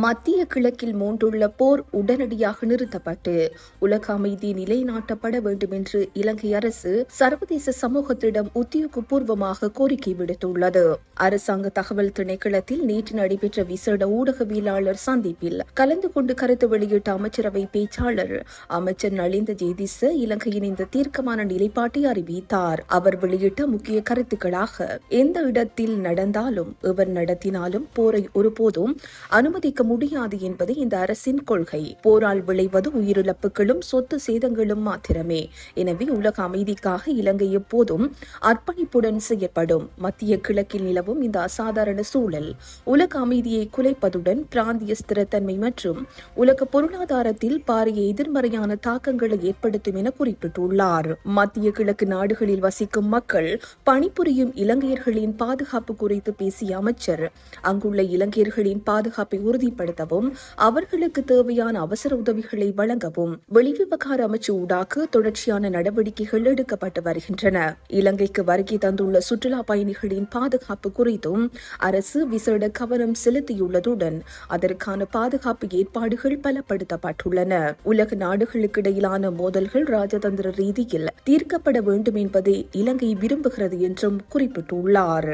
மத்திய கிழக்கில் மூண்டுள்ள போர் உடனடியாக நிறுத்தப்பட்டு உலக அமைதி நிலைநாட்டப்பட வேண்டும் என்று இலங்கை அரசு சர்வதேச சமூகத்திடம் உத்தியோகபூர்வமாக கோரிக்கை விடுத்துள்ளது. அரசாங்க தகவல் திணைக்களத்தில் நேற்று நடைபெற்ற விசேட ஊடகவியலாளர் சந்திப்பில் கலந்து கொண்டு கருத்து வெளியிட்ட அமைச்சரவை பேச்சாளர் அமைச்சர் நலிந்த ஜேதிச இலங்கையின் இந்த தீர்க்கமான நிலைப்பாட்டை அறிவித்தார். அவர் வெளியிட்ட முக்கிய கருத்துக்களாக, எந்த இடத்தில் நடந்தாலும் எவர் நடத்தினாலும் போரை ஒருபோதும் அனுமதிக்க முடியாது என்பது இந்த அரசின் கொள்கை. போரால் விளைவது உயிரிழப்புகளும் சொத்து சேதங்களும் மாத்திரமே. எனவே உலக அமைதிக்காக இலங்கை எப்போதும் அர்ப்பணிப்புடன் செயற்படும். மத்திய கிழக்கில் நிலவும் இந்த அசாதாரண சூழல் உலக அமைதியை குலைப்பதுடன் பிராந்திய ஸ்திரத்தன்மை மற்றும் உலக பொருளாதாரத்தில் பாரிய எதிர்மறையான தாக்கங்களை ஏற்படுத்தும் என குறிப்பிட்டுள்ளார். மத்திய கிழக்கு நாடுகளில் வசிக்கும் மக்கள் பணிபுரியும் இலங்கையர்களின் பாதுகாப்பு குறித்து பேசிய அமைச்சர், அங்குள்ள இலங்கையர்களின் பாதுகாப்பை உறுதிப்படுத்தவும் அவர்களுக்கு தேவையான அவசர உதவிகளை வழங்கவும் வெளிவிவகார அமைச்சு ஊடாக தொடர்ச்சியான நடவடிக்கைகள் எடுக்கப்பட்டு வருகின்றன. இலங்கைக்கு வருகை தந்துள்ள சுற்றுலா பயணிகளின் பாதுகாப்பு குறித்தும் அரசு விசேட கவனம் செலுத்தியுள்ளதுடன் அதற்கான பாதுகாப்பு ஏற்பாடுகள் பலப்படுத்தப்பட்டுள்ளன. உலக நாடுகளுக்கு இடையிலான மோதல்கள் ராஜதந்திர ரீதியில் தீர்க்கப்பட வேண்டும் என்பதை இலங்கை விரும்புகிறது என்றும் குறிப்பிட்டுள்ளார்.